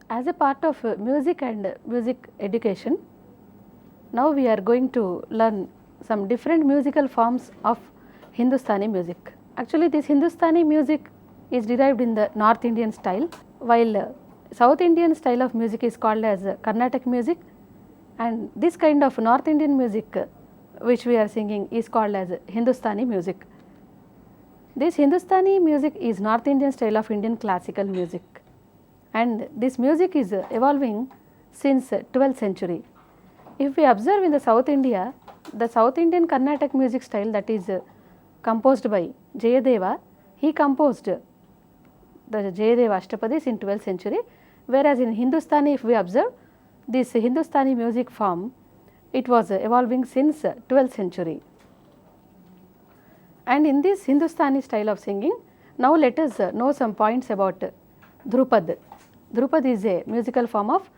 As a part of music and music education, now we are going to learn some different musical forms of Hindustani music. Actually, this Hindustani music is derived in the North Indian style, while South Indian style of music is called as Carnatic music, and this kind of North Indian music which we are singing is called as Hindustani music. This Hindustani music is North Indian style of Indian classical music, and this music is evolving since 12th century. If we observe in the South India, the South Indian Carnatic music style, that is composed by 𝗳𝗍𝗻𝗃, he composed the 𝗳𝗍𝗻𝗃 𝗧𝗦𝗔𝗧 in 12th century, whereas in Hindustani, if we observe this Hindustani music form, it was evolving since 12th century. And in this Hindustani style of singing, now let us know some points about 𝗧𝗦𝗔𝗧. 𝗧𝗦𝗔𝗧 is a musical form of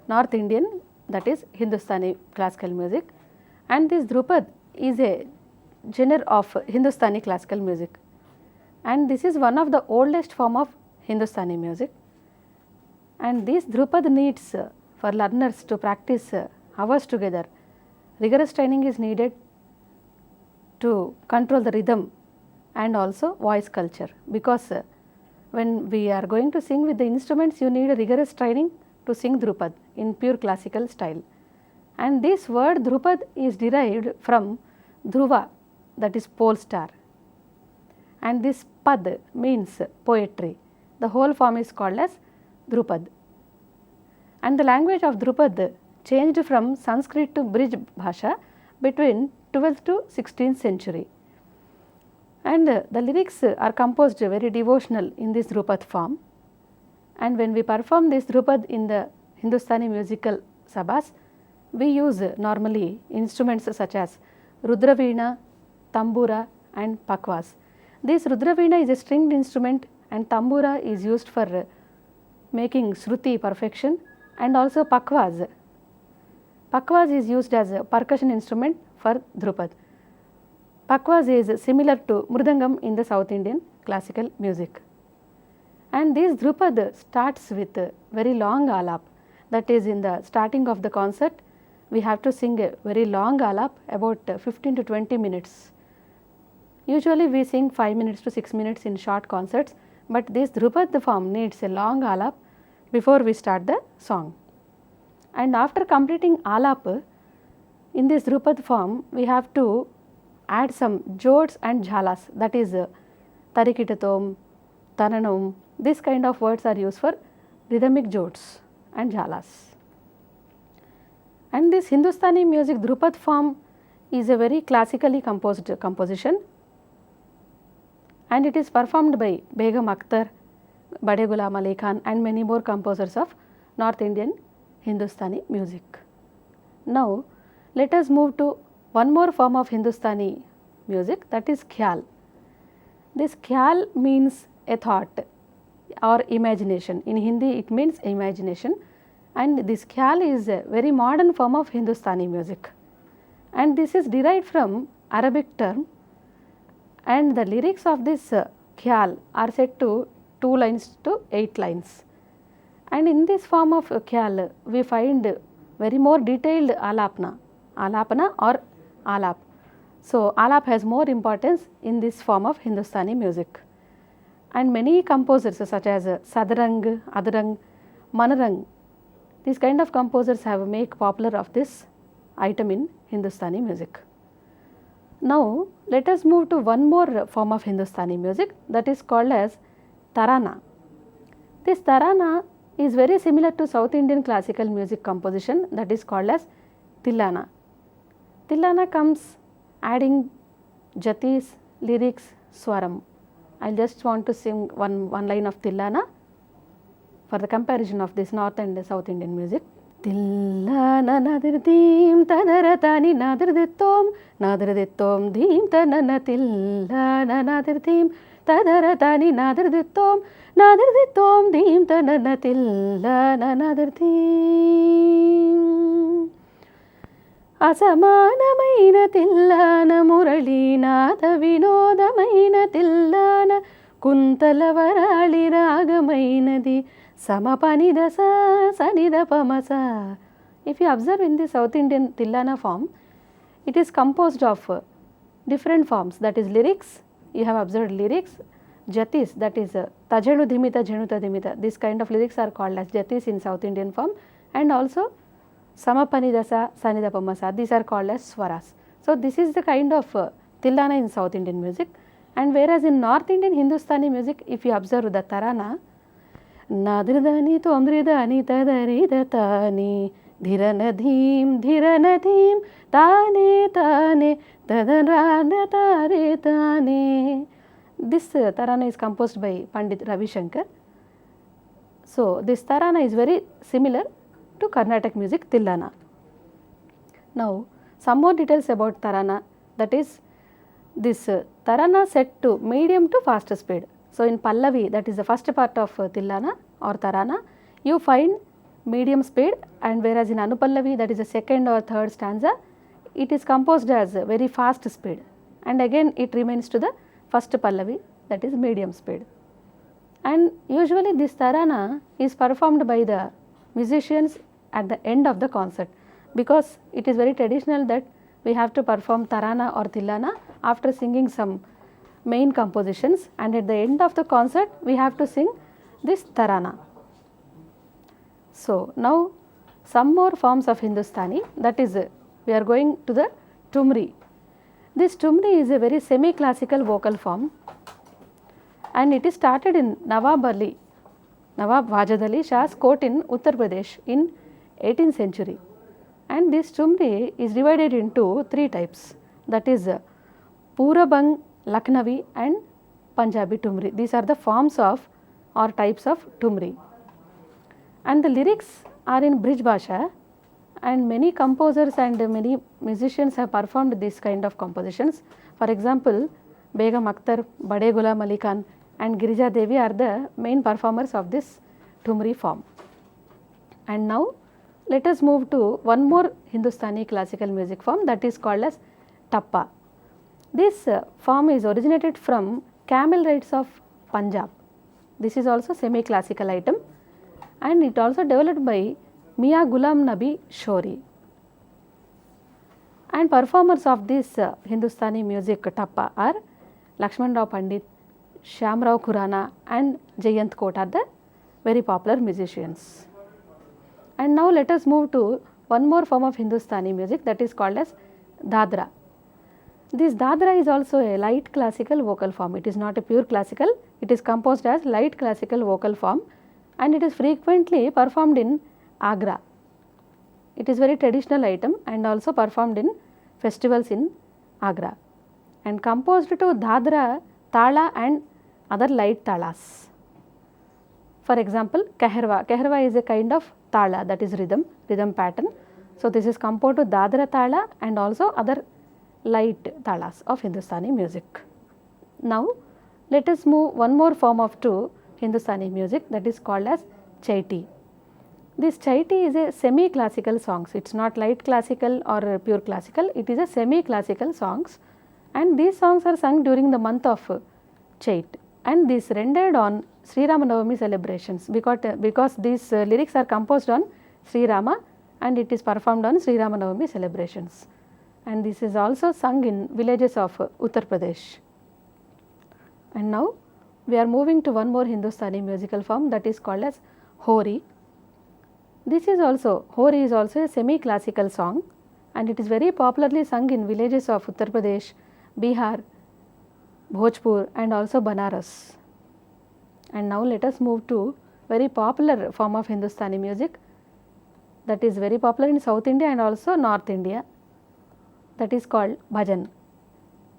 North Indian, that is Hindustani classical music, and this 𝗧𝗦𝗔𝗃 is a genre of Hindustani classical music, and this is one of the oldest form of Hindustani music. And this 𝗧𝗦𝗔𝗃 needs for learners to practice hours together. Rigorous training is needed to control the rhythm and also voice culture, because when we are going to sing with the instruments, you need a rigorous training to sing 𝗧𝗦𝗔𝗃 in pure classical style. And this word 𝗧𝗦𝗃 is derived from dhruva, that is pole star, and this pad means poetry. The whole form is called as 𝗧𝗦𝗃. And the language of 𝗧𝗦𝗃 changed from Sanskrit to Brij Bhasha between 12th to 16th century. And the lyrics are composed very devotional in this 𝗧𝗦𝗃 form. And when we perform this 𝗧𝗦𝗃 in the Hindustani musical sabhas, we use normally instruments such as Rudraveena, Tambura and Pakwas. This Rudraveena is a stringed instrument, and Tambura is used for making Shruti perfection, and also Pakwas. Pakwas is used as a percussion instrument for 𝗧𝗦𝗃. Pakwas is similar to Mridangam in the South Indian classical music. And this 𝗧𝗦𝗃 starts with a very long alap, that is in the starting of the concert we have to sing a very long alap, about 15 to 20 minutes. Usually we sing 5 minutes to 6 minutes in short concerts, but this 𝗧𝗦𝗃 form needs a long alap before we start the song. And after completing alap, in this 𝗧𝗦𝗃 form we have to add some jods and jhalas, that is 𝗬𝗏𝗃𝗃, 𝗃𝗏𝗃. This kind of words are used for rhythmic jods and jhalas. And this Hindustani music 𝗧𝗦𝗃 form is a very classically composed composition, and it is performed by Begum Akhtar, Bade Ghulam Ali Khan and many more composers of North Indian Hindustani music. Now let us move to one more form of Hindustani music, that is 𝗂𝗽. This 𝗂𝗽 means a thought or imagination. In Hindi it means imagination, and this 𝗂𝗽 is a very modern form of Hindustani music, and this is derived from Arabic term, and the lyrics of this 𝗂𝗽 are set to 2 lines to 8 lines. And in this form of 𝗂𝗽 we find very more detailed alapana or alap. So alap has more importance in this form of Hindustani music, and many composers such as Sadarang, Adarang, Manarang, these kind of composers have made popular of this item in Hindustani music. Now let us move to one more form of Hindustani music, that is called as tarana. This tarana is very similar to South Indian classical music composition, that is called as tillana. Tillana comes adding jatis, lyrics, swaram. I just want to sing one line of tillana for the comparison of this North and South Indian music. Tillana nadirdim tadaratani nadirditom nadirditom dim tanana tillana nadirdim tadaratani nadirditom nadirditom dim tanana tillana nadirdim. అసమానమైన Thillana మురళీనాథ వినోదమైన Thillana Kuntala Varali రాగమైనది 𝗧𝗦𝗔𝗧 𝗧𝗦𝗔𝗃. If you observe in the South Indian Tillana form, it is composed of different forms, that is lyrics. You have observed lyrics, jatis, that is tajenu dhimita jhenuta dhimita. This kind of lyrics are called as jatis in South Indian form, and also 𝗧𝗦𝗔𝗧 𝗧𝗦𝗔𝗃. These are called as swaras. So this is the kind of Tillana in South Indian music. And whereas in North Indian Hindustani music, if you observe the tarana, nadridani tomdridani tadaridhatani dhiranadhim dhiranadhim tane tane tadanradhatare tane. This tarana is composed by Pandit Ravi Shankar. So this tarana is very similar to Carnatic music Tillana. Now some more details about tarana, that is this tarana set to medium to fast speed. So in Pallavi, that is the first part of Tillana or tarana, you find medium speed, and whereas in Anupallavi, that is the second or third stanza, it is composed as very fast speed, and again it remains to the first Pallavi, that is medium speed. And usually this tarana is performed by the musicians at the end of the concert, because it is very traditional that we have to perform tarana or Tillana after singing some main compositions, and at the end of the concert we have to sing this tarana. So now some more forms of Hindustani, that is we are going to the tumri. This tumri is a very semi-classical vocal form, and it is started in Nawab Wajid Ali Shah's court in Uttar Pradesh in 18th century. And this tumri is divided into three types, that is Purabang, Lucknowi and Punjabi tumri. These are the forms of or types of tumri. And the lyrics are in Brij Bhasha, and many composers and many musicians have performed this kind of compositions. For example, Begum Akhtar, Bade Ghulam Ali Khan and Girija Devi are the main performers of this tumri form. And now let us move to one more Hindustani classical music form, that is called as tappa. This form is originated from camel rides of Punjab. This is also semi-classical item, and it also developed by Mia Ghulam Nabi Shori. And performers of this Hindustani music tappa are Lakshman Rao Pandit, Shyam Rao Khurana and Jayant Kot are the very popular musicians. And now let us move to one more form of Hindustani music, that is called as dadra. This dadra is also a light classical vocal form. It is not a pure classical, it is composed as light classical vocal form, and it is frequently performed in Agra. It is very traditional item and also performed in festivals in Agra, and composed to dadra, tala and other light talas. For example, 𝗂𝗽𝗃. 𝗂𝗃𝗃 is a kind of tala, that is rhythm pattern. So this is composed to dadra tala and also other light talas of Hindustani music. Now let us move one more form of to Hindustani music, that is called as 𝗳𝗙. This 𝗳𝗙 is a semi-classical songs. It is not light classical or pure classical, it is a semi-classical songs, and these songs are sung during the month of Chait, and this rendered on Sri Ramanavami celebrations, because these lyrics are composed on Sri Rama and it is performed on Sri Ramanavami celebrations, and this is also sung in villages of Uttar Pradesh. And now we are moving to one more Hindustani musical form, that is called as Hori. Hori is also a semi-classical song, and it is very popularly sung in villages of Uttar Pradesh, Bihar, Bhojpur and also Banaras. And now let us move to very popular form of Hindustani music, that is very popular in South India and also North India, that is called bhajan.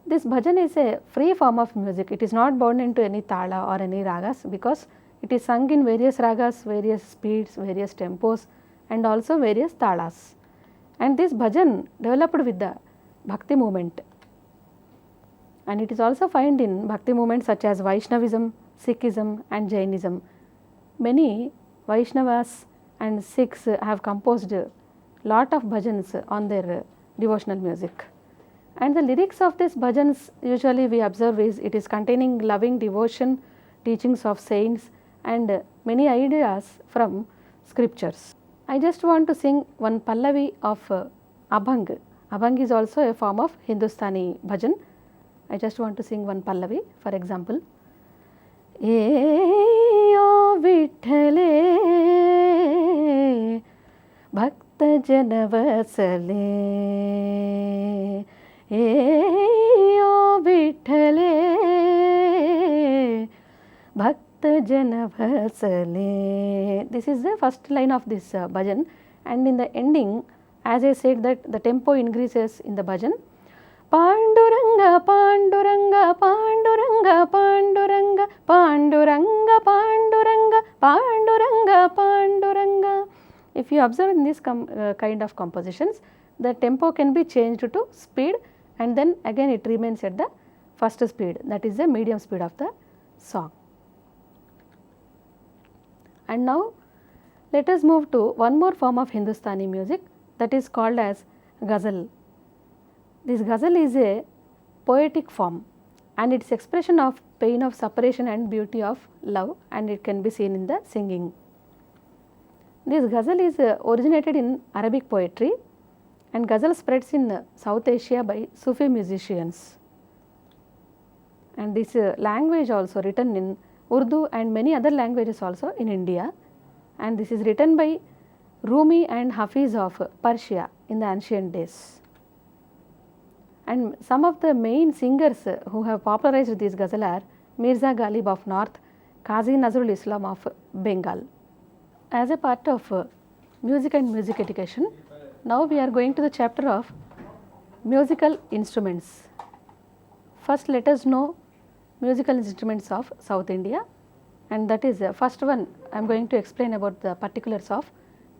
This bhajan is a free form of music. It is not bound into any tala or any ragas, because it is sung in various ragas, various speeds, various tempos and also various talas. And this bhajan developed with the bhakti movement, and it is also found in bhakti movements such as Vaishnavism, Sikhism and Jainism. Many Vaishnavas and Sikhs have composed lot of bhajans on their devotional music. And the lyrics of these bhajans usually we observe is it is containing loving devotion, teachings of saints and many ideas from scriptures. I just want to sing one pallavi of Abhang. Abhang is also a form of Hindustani bhajan. I just want to sing one pallavi. For example, Eyo Vitthale Bhakta Jana Vatsale, Eyo Vitthale Bhakta Jana Vatsale. This is the first line of this bhajan, and in the ending, as I said, that the tempo increases in the bhajan. Panduranga, Panduranga, Panduranga, Panduranga, Panduranga, Panduranga, Panduranga, Panduranga. If you observe in this kind of compositions, the tempo can be changed to speed, and then again it remains at the first speed, that is the medium speed of the song. And now let us move to one more form of Hindustani music, that is called as ghazal. This ghazal is a poetic form, and its expression of pain of separation and beauty of love, and it can be seen in the singing. This ghazal is originated in Arabic poetry, and ghazal spreads in South Asia by Sufi musicians. And this language also written in Urdu and many other languages also in India, and this is written by Rumi and Hafiz of Persia in the ancient days. And some of the main singers who have popularized this ghazal are Mirza Ghalib of North, Qazi Nazrul Islam of Bengal. As a part of music and music education, now we are going to the chapter of musical instruments. First, let us know musical instruments of South India, and that is first one I am going to explain about the particulars of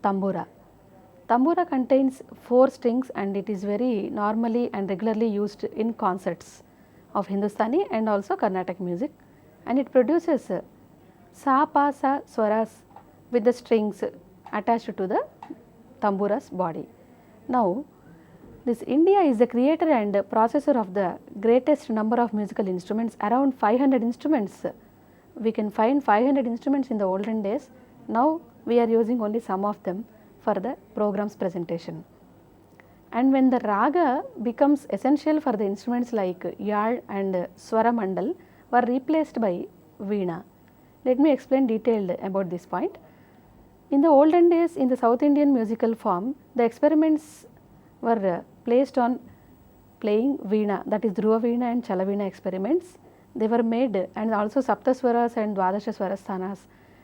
tambura. Tambura contains 4 strings, and it is very normally and regularly used in concerts of Hindustani and also Carnatic music, and it produces sa pa sa swaras with the strings attached to the tambura's body. Now, this India is the creator and processor of the greatest number of musical instruments, around 500 instruments. We can find 500 instruments in the olden days. Now we are using only some of them for the program's presentation. And when the raga becomes essential for the instruments like yal and swara mandal were replaced by veena. Let me explain detailed about this point. In the olden days, in the South Indian musical form, the experiments were placed on playing veena, that is dhruva veena and chala veena experiments. They were made, and also saptaswaras and dvadasha swarasthanas.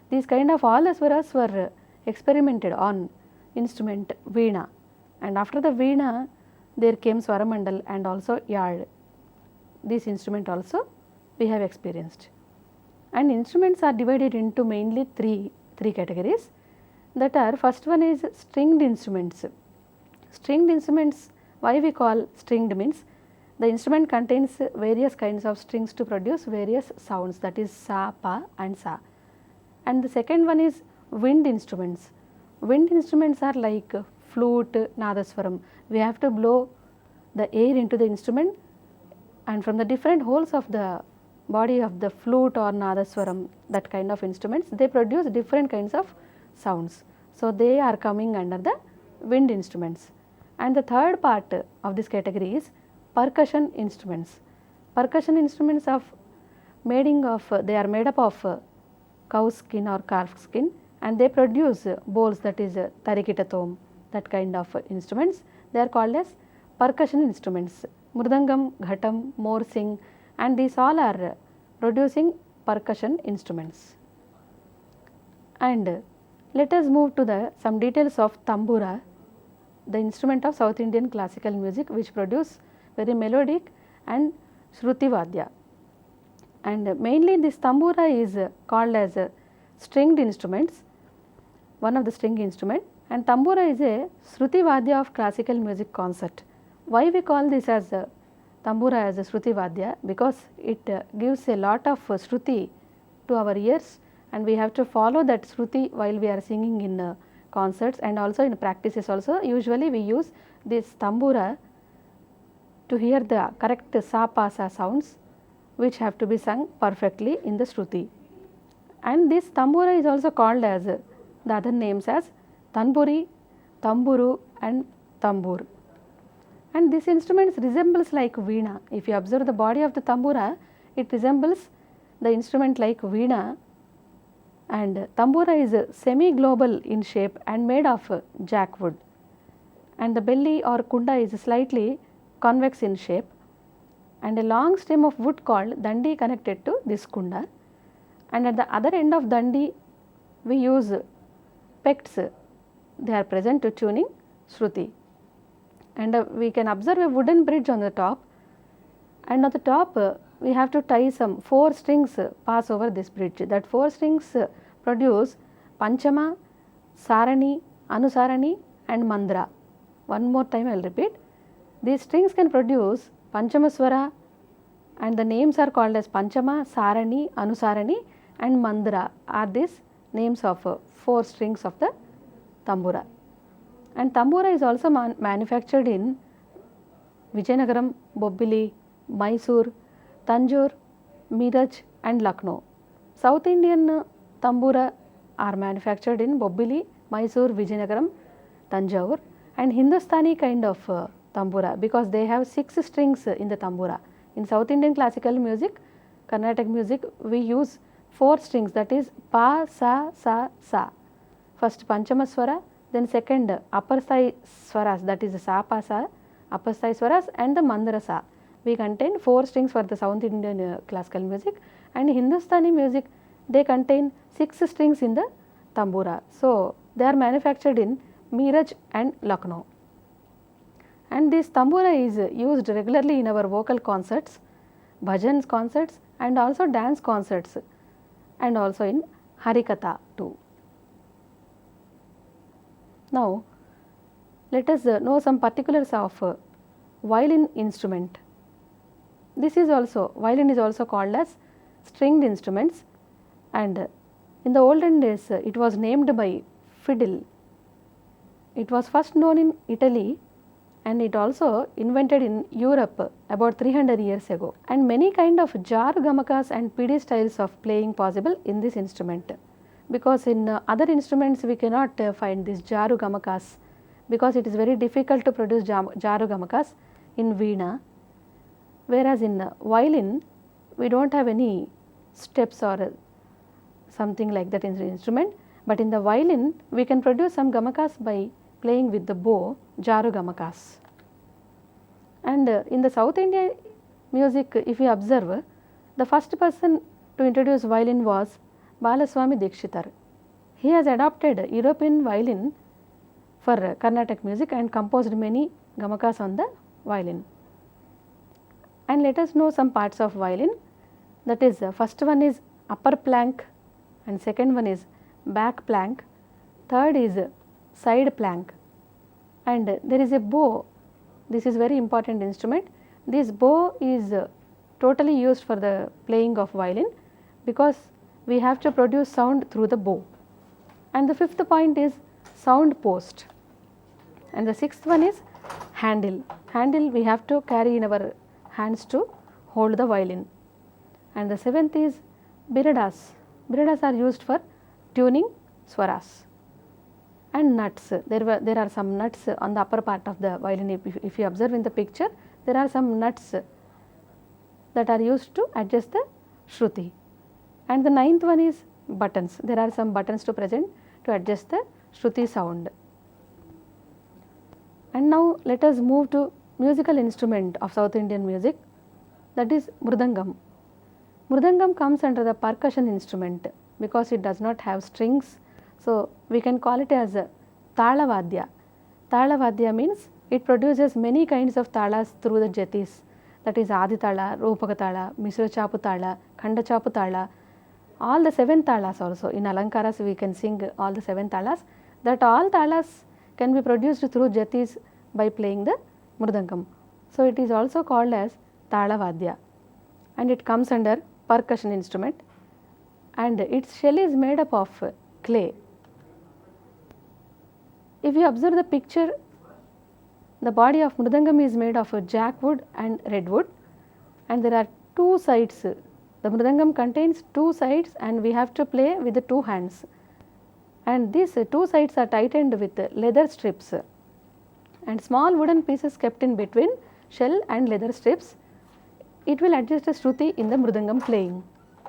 These kind of all the swaras were experimented on instrument veena, and after the veena there came swaramandal and also yal. This instrument also we have experienced. And instruments are divided into mainly three categories, that are, first one is stringed instruments. Stringed instruments, why we call stringed means the instrument contains various kinds of strings to produce various sounds, that is sa, pa and sa. And the second one is wind instruments. Wind instruments are like flute, nadaswaram. We have to blow the air into the instrument, and from the different holes of the body of the flute or nadaswaram, that kind of instruments, they produce different kinds of sounds. So they are coming under the wind instruments. And the third part of this category is percussion instruments. Percussion instruments are made up of cow's skin or calf skin, and they produce bowls, that is 𝗬𝗏𝗏, that kind of instruments. They are called as percussion instruments. Mridangam, ghatam, morsing, and these all are producing percussion instruments. And let us move to some details of tambura, the instrument of South Indian classical music, which produce very melodic and shruti vadya. And mainly this tambura is called as stringed instruments, one of the string instrument, and tambura is a shruti vadya of classical music concert. Why we call this as tambura as a shruti vadya? Because it gives a lot of shruti to our ears, and we have to follow that shruti while we are singing in concerts, and also in practices also. Usually we use this tambura to hear the correct sa pa sa sounds, which have to be sung perfectly in the shruti. And this tambura is also called as the other names as tanburi, tamburu and tambur. And this instrument resembles like veena. If you observe the body of the tambura, it resembles the instrument like veena, and tambura is semi-global in shape and made of jackwood, and the belly or kunda is slightly convex in shape, and a long stem of wood called dandi connected to this kunda, and at the other end of dandi we use pects, they are present to tuning shruti. And we can observe a wooden bridge on the top, and on the top we have to tie some 4 strings pass over this bridge. That 4 strings produce panchama, sarani, anusarani and mandra. One more time I will repeat. These strings can produce panchamaswara, and the names are called as panchama, sarani, anusarani and mandra are these names of 4 strings of the tambura. And tambura is also manufactured in Vijayanagaram, Bobbili, Mysore, Tanjore, Meerut and Lucknow. South Indian tambura are manufactured in Bobbili, Mysore, Vijayanagaram, Tanjore, and Hindustani kind of tambura, because they have 6 strings in the tambura. In South Indian classical music, Carnatic music, we use 4 strings, that is pa, sa, sa, sa. First panchamaswara, then second upper thigh swaras, that is sa, pa, sa, upper thigh swaras and the mandra sa. We contain 4 strings for the South Indian classical music, and Hindustani music they contain 6 strings in the tambura. So they are manufactured in Meerut and Lucknow. And this tambura is used regularly in our vocal concerts, bhajans concerts and also dance concerts, and also in Harikatha too. Now let us know some particulars of violin instrument. This is also, violin is also called as stringed instruments, and in the olden days it was named by fiddle. It was first known in Italy, and it also invented in Europe about 300 years ago, and many kind of jar, gamakas and pidi styles of playing possible in this instrument, because in other instruments we cannot find these jaru gamakas, because it is very difficult to produce jaru gamakas in veena, whereas in violin we do not have any steps or something like that in the instrument, but in the violin we can produce some gamakas by playing with the bow, jaru gamakas. And in the South Indian music, if you observe, the first person to introduce violin was Muthuswami Dikshitar. He has adopted European violin for Carnatic music and composed many gamakas on the violin. And let us know some parts of violin, that is first one is upper plank, and second one is back plank, third is side plank, and there is a bow. This is very important instrument. This bow is totally used for the playing of violin, because we have to produce sound through the bow. And the fifth point is sound post, and the sixth one is handle. Handle we have to carry in our hands to hold the violin. And the seventh is biradas. Biradas are used for tuning swaras. And nuts, there are some nuts on the upper part of the violin. If you observe in the picture, there are some nuts that are used to adjust the shruti. And the ninth one is buttons. There are some buttons to present to adjust the shruti sound. And now let us move to musical instrument of South Indian music, that is mridangam. Mridangam comes under the percussion instrument because it does not have strings, so we can call it as a 𝗧𝗦𝗔𝗧. 𝗧𝗦𝗔𝗧 means it produces many kinds of talas through the jatis, that is āditala, 𝗹𝗶𝗸, misra-chapu-tala, khanda-chapu-tala, all the 7 talas also. In alankaras we can sing all the 7 talas, that all talas can be produced through jatis by playing the mridangam. So it is also called as 𝗧𝗦𝗔𝗧, and it comes under percussion instrument, and its shell is made up of clay. If you observe the picture, the body of mridangam is made of jackwood and redwood, and there are 2 sides The mridangam contains two sides and we have to play with the two hands, and these two sides are tightened with leather strips and small wooden pieces kept in between shell and leather strips. It will adjust the shruti in the mridangam playing,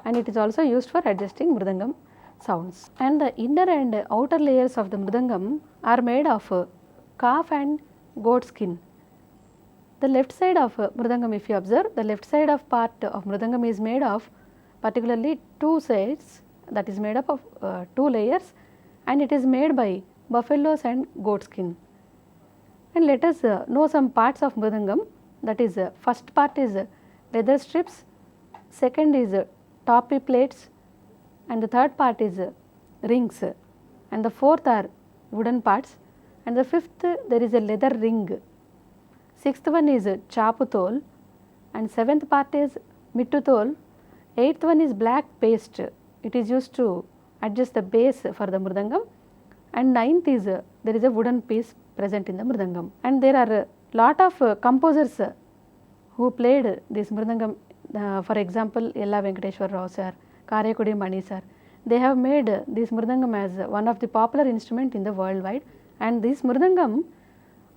and it is also used for adjusting mridangam sounds. And the inner and outer layers of the mridangam are made of calf and goat skin. The left side of mridangam, if you observe, the left side of part of mridangam is made of particularly two sides, that is made up of two layers, and it is made by buffaloes and goat skin. And let us know some parts of mridangam. That is, first part is leather strips, second is toppy plates, and the third part is rings, and the fourth are wooden parts, and the fifth there is a leather ring. Sixth one is chaputol, and seventh part is mittutol. Eighth one is black paste. It is used to adjust the bass for the mridangam. And ninth is there is a wooden piece present in the mridangam. And there are a lot of composers who played this mridangam. For example, 𝗹𝗵𝗻𝗺𝗺 sir, 𝗂𝗽𝗿𝗺 sir. They have made this mridangam as one of the popular instrument in the worldwide. And this mridangam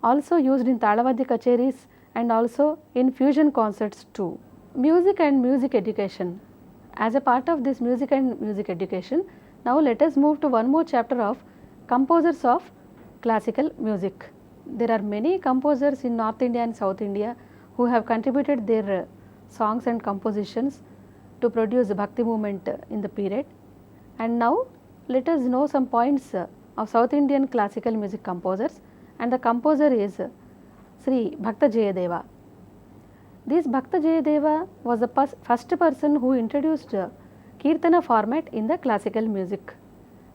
also used in 𝗬𝗏 kacheris and also in fusion concerts too. Music and music education. As a part of this music and music education, now let us move to one more chapter of composers of classical music. There are many composers in North India and South India who have contributed their songs and compositions to produce the Bhakti movement in the period. And now let us know some points of South Indian classical music composers, and the composer is 𝗧𝗦𝗔𝗧. This 𝗧𝗦𝗔𝗧 was the first person who introduced Kirtana format in the classical music,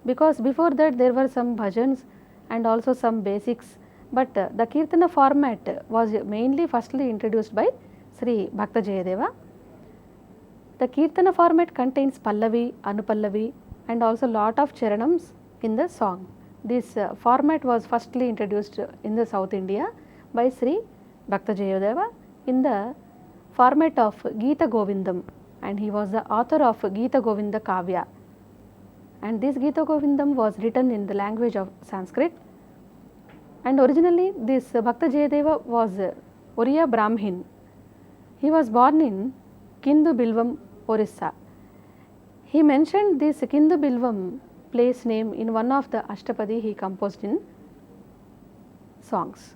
because before that there were some bhajans and also some basics, but the Kirtana format was mainly firstly introduced by 𝗧𝗦𝗔𝗧. The Kirtana format contains pallavi, anupallavi, and also lot of charanams in the song. This format was firstly introduced in the South India by 𝗧𝗦𝗔𝗧 in the format of Geeta Govindam, and he was the author of Geeta Govinda Kavya. And this Geeta Govindam was written in the language of Sanskrit. And originally this 𝗧𝗦𝗔𝗧 was Oriya Brahmin. He was born in 𝗂𝗽𝗻𝗺, Orissa. He mentioned this 𝗂𝗽𝗻𝗺 place name in one of the Ashtapadi he composed in songs.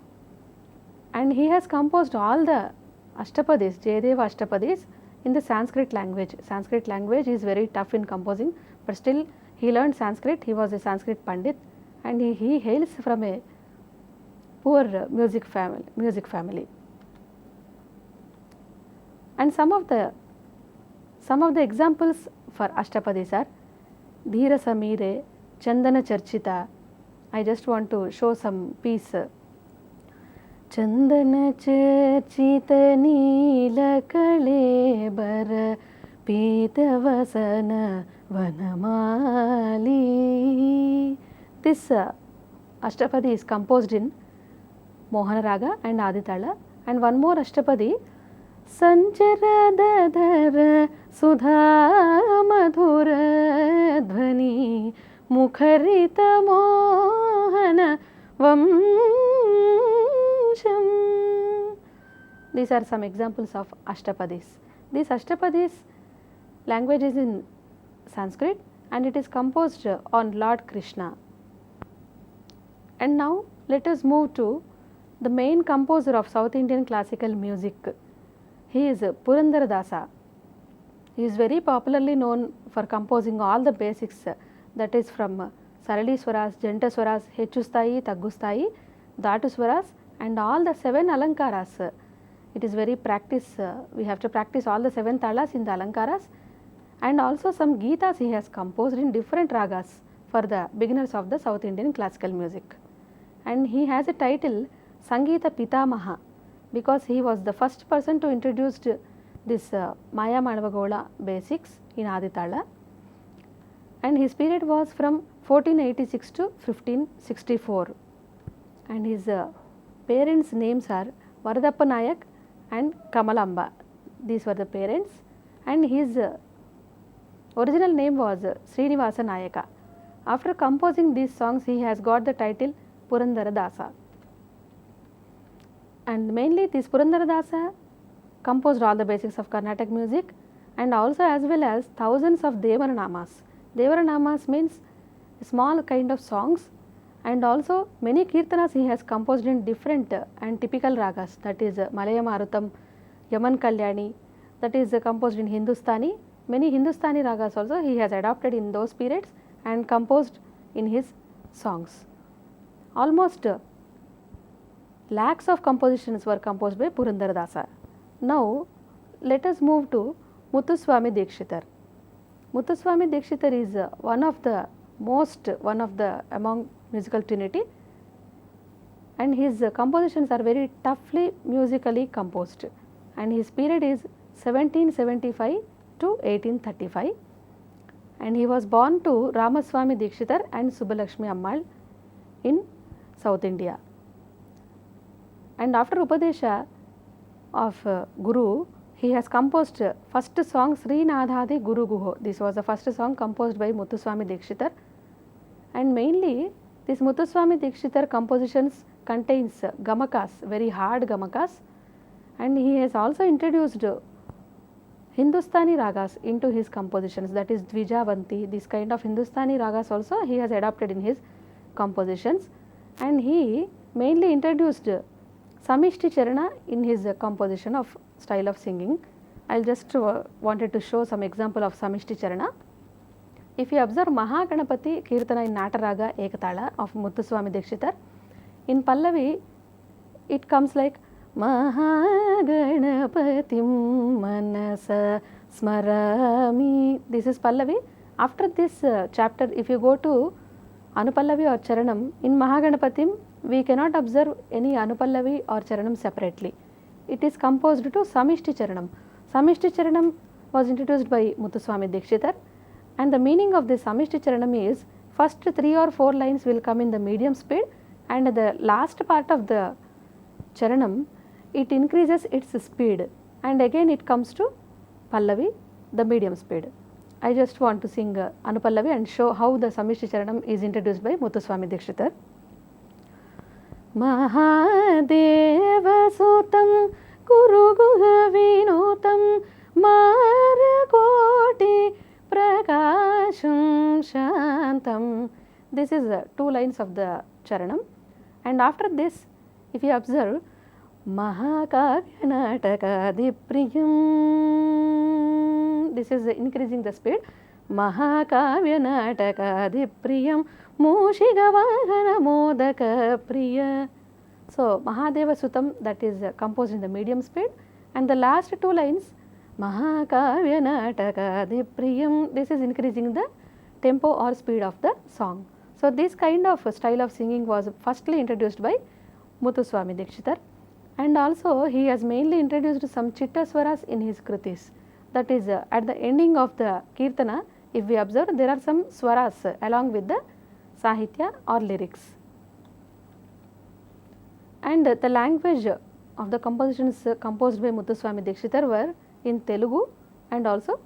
And he has composed all the Ashtapadis, Jayadeva Ashtapadis, in the Sanskrit language. Sanskrit language is very tough in composing, but still he learned Sanskrit. He was a Sanskrit Pandit, and he hails from a poor music family. And some of the examples for Ashtapadis are 𝗳𝗏 𝗏𝗧 𝗏𝗏. I just want to show some piece. 𝗧𝗏 𝗏𝗧 𝗏𝗏 पीतवसन Vanamali. This Ashtapadi is composed in Mohana Raga and Aditala. And one more Ashtapadi, संचरदधर सुधा मधुर ध्वनि मुखरित मोहन वंशम. These are some examples of Ashtapadis. This Ashtapadis language is in Sanskrit and it is composed on Lord Krishna. And now let us move to the main composer of South Indian classical music. He is Purandaradasa. He is very popularly known for composing all the basics, that is from Sarali Swaras, Janta Swaras, Hechusthayi, Taggusthayi, Dhatu Swaras, and all the 7 Alankaras. It is very we have to practice all the 7 talas in the Alankaras, and also some Geetas he has composed in different ragas for the beginners of the South Indian classical music. And he has a title Sangeeta Pitamaha, because he was the first person to introduce this Maya Manavagola basics in Aditala, and his period was from 1486 to 1564, and his parents' names are Varadappa Nayak and Kamalamba. These were the parents, and his original name was Srinivasa Nayaka. After composing these songs, he has got the title Purandaradasa. And mainly this Purandaradasa composed all the basics of Carnatic music and also as well as thousands of Devaranamas. Devaranamas means small kind of songs, and also many kirtanas he has composed in different and typical ragas, that is Malaya Marutam, Yaman Kalyani, that is composed in Hindustani. Many Hindustani ragas also he has adopted in those periods and composed in his songs. Almost lakhs of compositions were composed by Purandaradasa. Now let us move to Muthuswami Dikshitar. Muthuswami Dikshitar is one of the among musical trinity, and his compositions are very toughly musically composed, and his period is 1775 to 1835, and he was born to Ramaswami Dikshitar and Subbalakshmi Ammal in South India. And after Upadesha of Guru, he has composed first song Sri Nadhadi Guru Guho. This was the first song composed by Muthuswami Dikshitar, and mainly this Muthuswami Dikshitar compositions contains gamakas, very hard gamakas, and he has also introduced Hindustani ragas into his compositions, that is Dvijavanti. This kind of Hindustani ragas also he has adopted in his compositions, and he mainly introduced 𝗧-𝗦𝗔𝗧 𝗚𝗃 in his composition of style of singing. I just wanted to show some example of 𝗧-𝗦𝗔𝗧 𝗚𝗃. If you observe Mahaganapati Kirtana in Nataraga Ekatala of Muthuswami Dikshitar, in Pallavi it comes like Mahaganapatim Manasa Smarami. This is Pallavi. After this chapter, if you go to Anupallavi or Charanam, in Mahaganapatim we cannot observe any Anupallavi or Charanam separately. It is composed to 𝗧-𝗦𝗔𝗧 𝗚𝗃. 𝗧-𝗦𝗔𝗧 𝗚𝗃 was introduced by Muthuswami Dikshitar, and the meaning of this 𝗧-𝗦𝗔𝗧 𝗚𝗃 is first 3 or 4 lines will come in the medium speed, and the last part of the charanam it increases its speed, and again it comes to Pallavi, the medium speed. I just want to sing Anupallavi and show how the 𝗧-𝗦𝗔𝗧 𝗚𝗃 is introduced by Muthuswami Dikshitar. Mahadevasutam Guruguha Vinotam Marakoti Prakasham Shantam. This is 2 lines of the charanam, and after this if you observe Mahakavyanataka this is increasing the speed. Mahakavyanataka Mushigavahana Modaka Priya. So Mahadeva Sutam, that is composed in the medium speed, and the last 2 lines Mahakavyanataka Priyam, this is increasing the tempo or speed of the song. So this kind of style of singing was firstly introduced by Muthuswami Dikshitar, and also he has mainly introduced some chitta swaras in his kritis. That is at the ending of the kirtana, if we observe, there are some swaras along with the sahitya or lyrics. And the language of the compositions composed by Muthuswami Dikshitar were in Telugu and also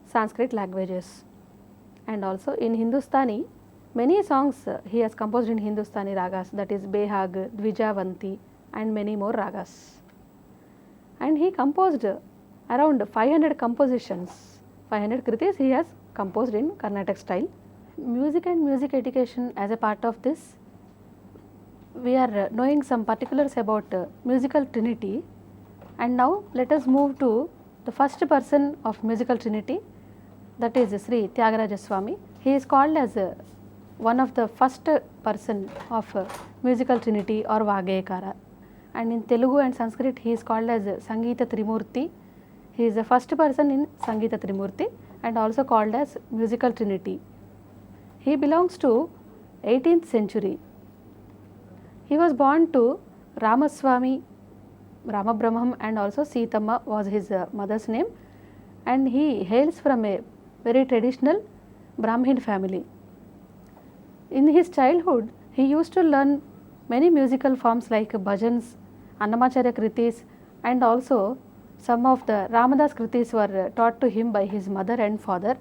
Sanskrit languages. And also in Hindustani, many songs he has composed in Hindustani ragas, that is Behag, Dvijavanti and many more ragas. And he composed around 500 compositions, 500 kritis he has composed in Carnatic style. Music and music education, as a part of this, we are knowing some particulars about musical trinity, and now let us move to the first person of musical trinity, that is Sri Tyagaraja Swami. He is called as one of the first person of musical trinity or Vagayakara, and in Telugu and Sanskrit he is called as Sangeeta Trimurti. He is the first person in Sangeeta Trimurti and also called as musical trinity. He belongs to 18th century. He was born to Ramaswamy, Ramabrahmam, and also Seethamma was his mother's name, and he hails from a very traditional Brahmin family. In his childhood, he used to learn many musical forms like bhajans, Annamacharya kritis, and also some of the Ramadasa kritis were taught to him by his mother and father.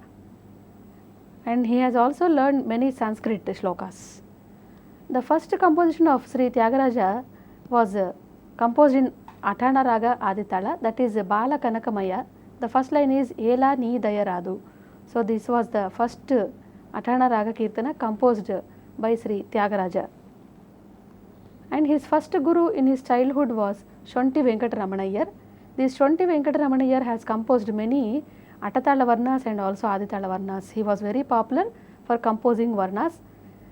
and he has also learned many Sanskrit shlokas. The first composition of Sri Tyagaraja was composed in Athana Raga Aditala, that is Bala Kanakamaya. The first line is Ela Ni Dayaradu. So this was the first Athana Raga Kirtana composed by Sri Tyagaraja. And his first guru in his childhood was 𝗧𝗦𝗻𝗃𝗃. This 𝗧𝗦𝗻𝗃𝗃 has composed many Atatala Varnas and also Aditala Varnas. He was very popular for composing Varnas.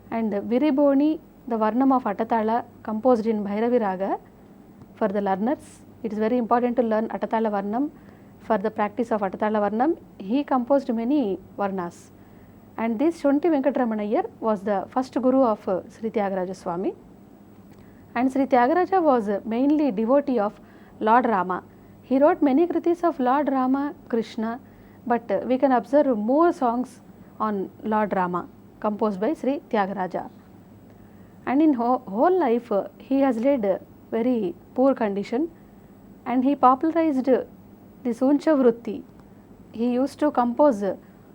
And Viriboni, the Varnam of Atatala, composed in Bhairavi Raga. For the learners, it is very important to learn Atatala Varnam. For the practice of Atatala Varnam, he composed many Varnas. And this 𝗧𝗦𝗻𝗃𝗃 was the first guru of Sri Tyagaraja Swami. And Sri Tyagaraja was mainly devotee of Lord Rama. He wrote many kritis of Lord Rama, Krishna, but we can observe more songs on Lord Rama composed by Sri Tyagaraja. And in whole life he has led very poor condition, and he popularized this 𝗬𝗪. He used to compose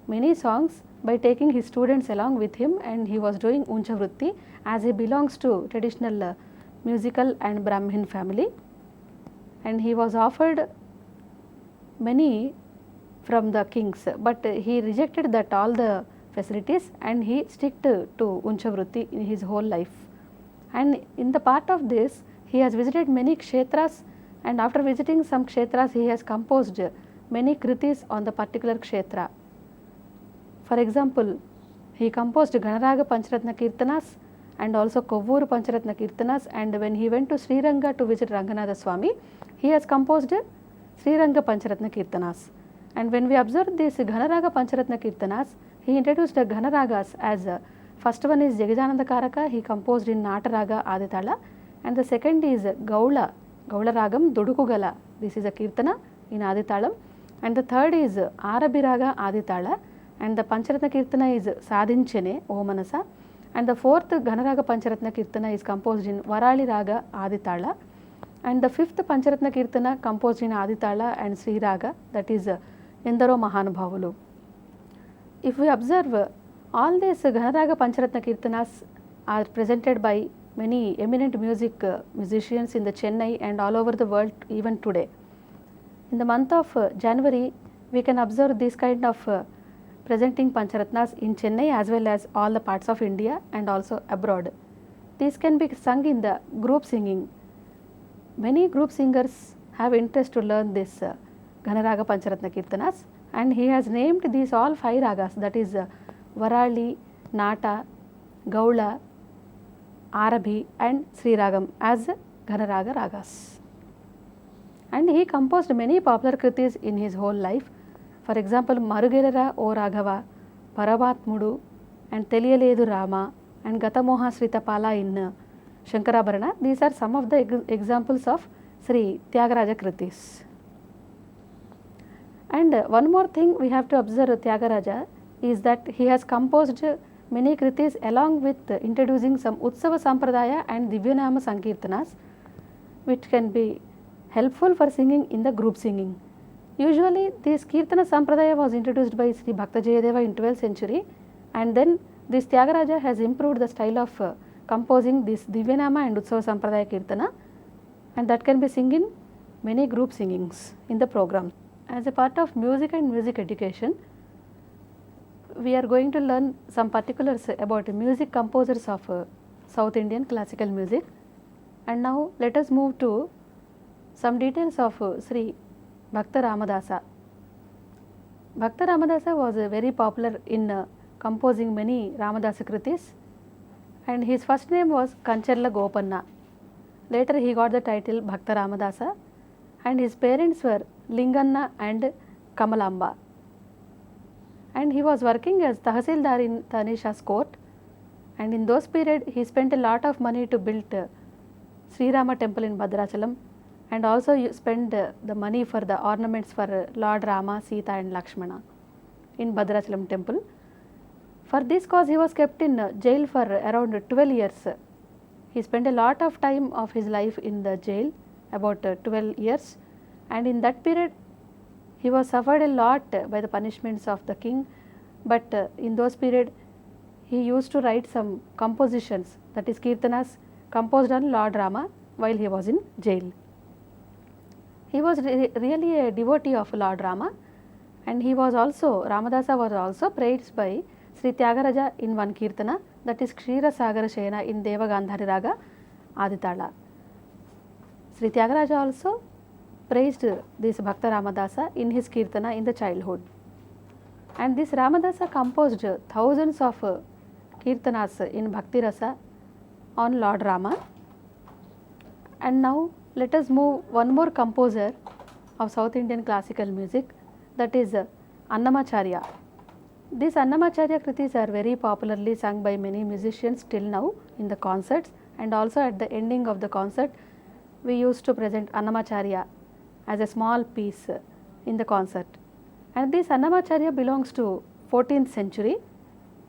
many songs by taking his students along with him, and he was doing 𝗬𝗪 as he belongs to traditional musical and Brahmin family. And he was offered many from the kings, but he rejected that all the facilities, and he stuck to 𝗬𝗪 in his whole life. And in the part of this, he has visited many kshetras, and after visiting some kshetras, he has composed many kritis on the particular kshetra. For example, he composed Ganaraga Pancharatna Kirtanas and also Kovvuru Pancharatna Kirtanas, and when he went to Sri Ranga to visit Ranganatha Swami, he has composed Sri Ranga Pancharatna Kirtanas. And when we observe this Ganaraga Pancharatna Kirtanas, he introduced the Ganaragas as first one is Jagajananda Karaka, he composed in Nataraga Aditala, and the second is Gaula Ragam Dudukugala, this is a Kirtana in Aditalam, and the third is Arabhiraga Aditala, and the Pancharatna Kirtana is Sadinchene O Manasa, and the fourth Ganaraga Pancharatna Kirtana is composed in Varali Raga Aditala, and the fifth Pancharatna Kirtana composed in Aditala and Sri Raga, that is Endaro Mahanubhavulu. If we observe, all these Ganaraga Pancharatna Kirtanas are presented by many eminent musicians in the Chennai and all over the world even today. In the month of January, we can observe this kind of presenting Pancharatnas in Chennai as well as all the parts of India and also abroad. These can be sung in the group singing. Many group singers have interest to learn this Ganaraga Pancharatna Kirtanas, and he has named these all 5 ragas, that is Varali, Nata, Gaula, Arabhi and Sri Ragam as Ganaraga ragas. And he composed many popular kritis in his whole life. For example, Marugerara O Raghava, Paramatmudu and Teliyaledu Rama and Gatamoha Sritapala in Shankarabharana. These are some of the examples of Sri Tyagaraja kritis. And one more thing we have to observe Tyagaraja is that he has composed many kritis along with introducing some Utsava Sampradaya and Divyanama Sankirtanas, which can be helpful for singing in the group singing. Usually this Kirtana Sampradaya was introduced by Sri Bhakta Jayadeva in 12th century, and then this Tyagaraja has improved the style of composing this Divyanama and Utsava Sampradaya Kirtana, and that can be sung in many group singings in the program. As a part of music and music education, we are going to learn some particulars about music composers of South Indian classical music. And now let us move to some details of Sri Bhakta Ramadasa. Bhakta Ramadasa was very popular in composing many Ramadasa kritis, and his first name was Kancharla Gopanna. Later he got the title Bhakta Ramadasa, and his parents were Linganna and Kamalamba. And he was working as Tahsildar in Tanisha's court, and in those period he spent a lot of money to build Sri Rama temple in Bhadrachalam, and also spent the money for the ornaments for Lord Rama, Sita and Lakshmana in Bhadrachalam temple. For this cause he was kept in jail for around 12 years. He spent a lot of time of his life in the jail, about 12 years, and in that period he was suffered a lot by the punishments of the king, but in those period he used to write some compositions, that is Kirtanas composed on Lord Rama while he was in jail. He was really a devotee of Lord Rama, and he was also, Ramadasa was also praised by Sri Tyagaraja in one Kirtana, that is 𝗂𝗽𝗱𝗁𝗃 in Deva Gandhari Raga Aditala. Sri Tyagaraja also praised this Bhakta Ramadasa in his Kirtana in the childhood. And this Ramadasa composed thousands of Kirtanas in Bhakti Rasa on Lord Rama. And now let us move one more composer of South Indian classical music, that is Annamacharya. These Annamacharya Kritis are very popularly sung by many musicians till now in the concerts, and also at the ending of the concert we used to present Annamacharya as a small piece in the concert. And this Annamacharya belongs to 14th century.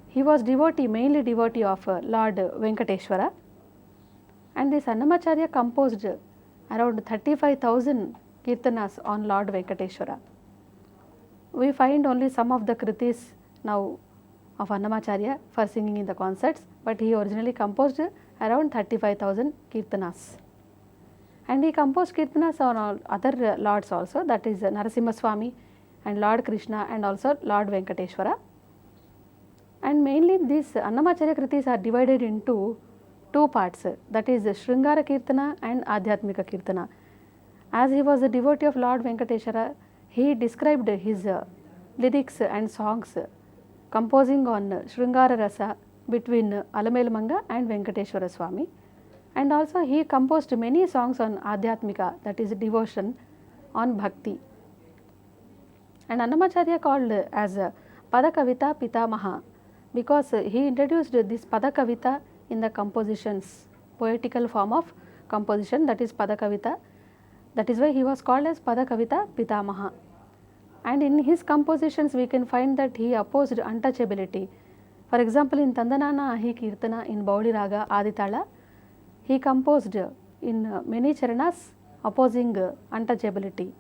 He was devotee, mainly devotee of Lord Venkateshwara. And this Annamacharya composed around 35,000 Kirtanas on Lord Venkateshwara. We find only some of the Kritis now of Annamacharya for singing in the concerts, but he originally composed around 35,000 Kirtanas. And he composed Kirtanas on all other lords also, that is Narasimha Swami and Lord Krishna and also Lord Venkateshwara. And mainly these Annamacharya Kritis are divided into two parts, that is Sringara Kirtana and Adhyatmika Kirtana. As he was a devotee of Lord Venkateshwara, he described his lyrics and songs composing on Sringara Rasa between Alamelumanga and Venkateshwara Swami. And also he composed many songs on Adhyatmika, that is devotion, on Bhakti. And Annamacharya called as Pada Kavita Pitamaha, because he introduced this Pada Kavita in the compositions, poetical form of composition, that is Pada Kavita. That is why he was called as Pada Kavita Pitamaha. And in his compositions we can find that he opposed untouchability. For example, in Tandanana Ahi Kirtana in Bauli Raga Aditala, he composed in many charanas opposing untouchability.